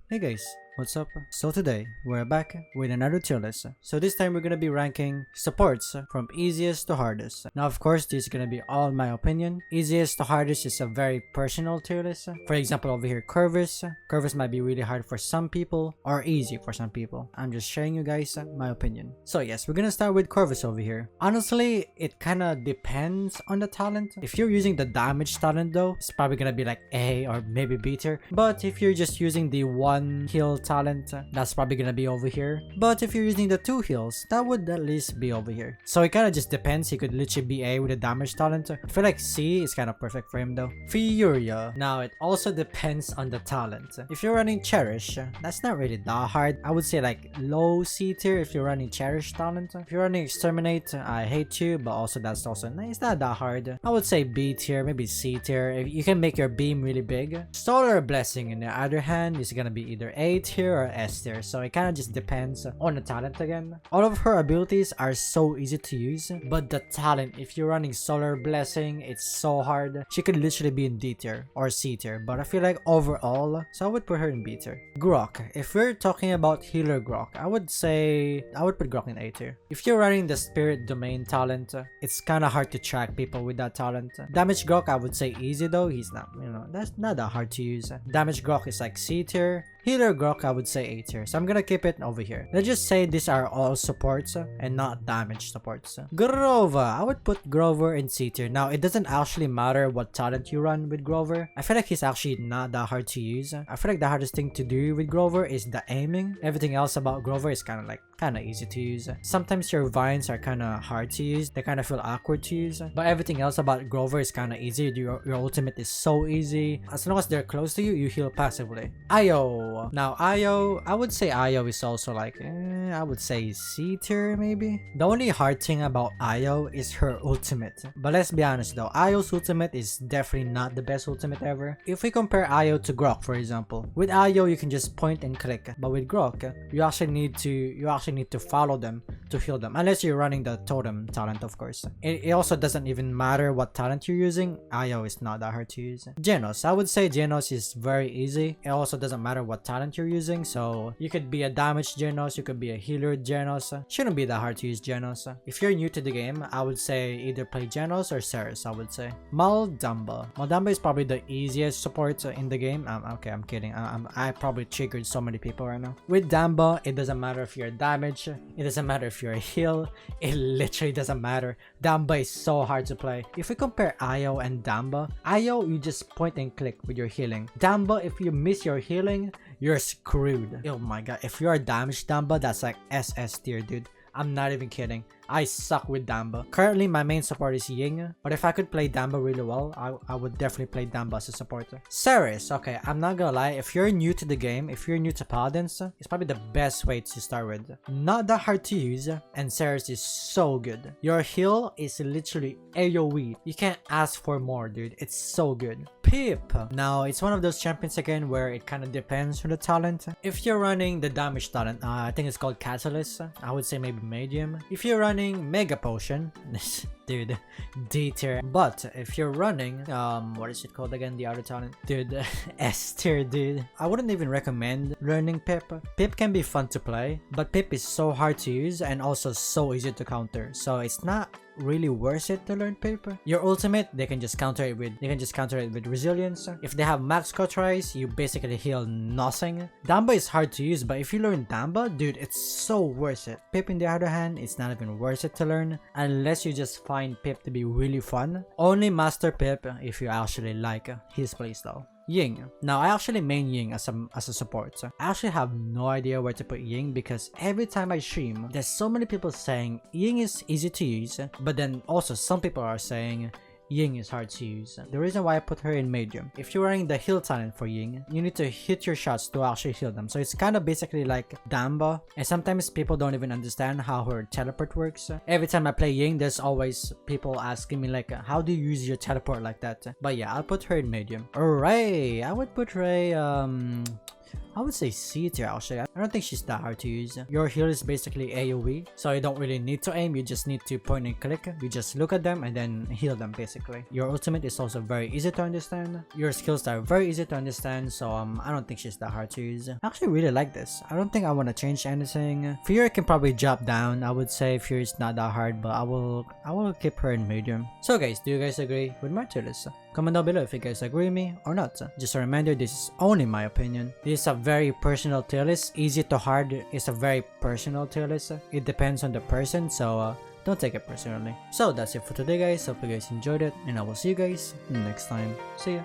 Hey guys, what's up? So today, we're back with another tier list. So this time we're gonna be ranking supports from easiest to hardest. Now of course, this is gonna be all my opinion. Easiest to hardest is a very personal tier list. For example, over here, Corvus. Corvus might be really hard for some people or easy for some people. I'm just sharing you guys my opinion. So yes, we're gonna start with Corvus over here. Honestly, it kinda depends on the talent. If you're using the damage talent though, it's probably gonna be like A or maybe B tier. But if you're just using the one heal talent, that's probably gonna be over here. But if you're using the 2 heals, that would at least be over here. So it kind of just depends. He could literally be A with a damage talent. I feel like C is kind of perfect for him though. Furio. Now it also depends on the talent. If you're running Cherish, that's not really that hard. I would say like low C tier if you're running Cherish talent. If you're running Exterminate, I hate you, but also that's also it's not that hard. I would say B tier, maybe C tier. If you can make your beam really big. Solar Blessing on the other hand is gonna be either A tier or S tier, so it kind of just depends on the talent again. All of her abilities are so easy to use, but the talent, if you're running Solar Blessing, it's so hard. She could literally be in D tier or C tier, but I feel like overall, so I would put her in B tier. Grok, if we're talking about healer Grok, I would put Grok in A tier. If you're running the Spirit Domain talent, it's kind of hard to track people with that talent. Damage Grok, I would say easy though. He's not, that's not that hard to use. Damage Grok is like C tier. Healer Grok, I would say A tier, so I'm gonna keep it over here. Let's just say these are all supports and not damage supports. Grover, I would put Grover in C tier. Now, it doesn't actually matter what talent you run with Grover. I feel like he's actually not that hard to use. I feel like the hardest thing to do with Grover is the aiming. Everything else about Grover is kind of easy to use. Sometimes your vines are kind of hard to use. They kind of feel awkward to use. But everything else about Grover is kind of easy. Your ultimate is so easy. As long as they're close to you, you heal passively. Io. Now Io, I would say Io is also like, I would say C tier maybe. The only hard thing about Io is her ultimate. But let's be honest though, Io's ultimate is definitely not the best ultimate ever. If we compare Io to Grok, for example, with Io you can just point and click, but with Grok you actually need to follow them to heal them, unless you're running the totem talent, of course. It also doesn't even matter what talent you're using. Io is not that hard to use. Genos, I would say Genos is very easy. It also doesn't matter what talent you're using, so you could be a damage Genos, you could be a healer Genos. Shouldn't be that hard to use Genos. If you're new to the game, I would say either play Genos or Ceres, I would say. Maldamba. Maldamba is probably the easiest support in the game. Okay, I'm kidding. I probably triggered so many people right now. With Damba, it doesn't matter if you're damage, it doesn't matter if you're a heal, it literally doesn't matter. Damba is so hard to play. If we compare Io and Damba, Io you just point and click with your healing. Damba, if you miss your healing, you're screwed. Oh my god, if you're a damage Damba, that's like SS tier, dude. I'm not even kidding. I suck with Damba. Currently, my main support is Ying, but if I could play Damba really well, I would definitely play Damba as a supporter. Ceres, okay, I'm not gonna lie, if you're new to the game, if you're new to Paladins, it's probably the best way to start with. Not that hard to use, and Ceres is so good. Your heal is literally AoE. You can't ask for more, dude. It's so good. Pip. Now, it's one of those champions again where it kind of depends on the talent. If you're running the damage talent, I think it's called Catalyst, I would say maybe medium. If you're running Mega Potion, dude, D tier. But if you're running, what is it called again, the other talent? Dude, S tier, dude. I wouldn't even recommend learning Pip. Pip can be fun to play, but Pip is so hard to use and also so easy to counter. So it's not really worth it to learn Pip. Your ultimate, they can just counter it with resilience. If they have max cut rise, you basically heal nothing. Damba is hard to use, but if you learn Damba, dude, it's so worth it. Pip on the other hand, it's not even worth it to learn unless you just find Pip to be really fun. Only master Pip if you actually like his playstyle. Ying. Now, I actually main Ying as a support. I actually have no idea where to put Ying because every time I stream, there's so many people saying Ying is easy to use, but then also some people are saying Ying is hard to use. The reason why I put her in medium, if you're running the heal talent for Ying, you need to hit your shots to actually heal them. So it's kind of basically like Damba, and sometimes people don't even understand how her teleport works. Every time I play Ying, there's always people asking me like, how do you use your teleport like that? But yeah, I'll put her in medium. Ray, I would put Ray, I would say C tier actually. I don't think she's that hard to use. Your heal is basically AoE, so you don't really need to aim, you just need to point and click. You just look at them and then heal them basically. Your ultimate is also very easy to understand. Your skills are very easy to understand, so I don't think she's that hard to use. I actually really like this. I don't think I want to change anything. Furio can probably drop down. I would say Furio is not that hard, but I will keep her in medium. So guys, do you guys agree with my tier list? Comment down below if you guys agree with me or not. Just a reminder, this is only my opinion. This is a very personal tier list. Easy to hard is a very personal tier list. It depends on the person, so don't take it personally. So that's it for today guys. Hope you guys enjoyed it, and I will see you guys next time. See ya.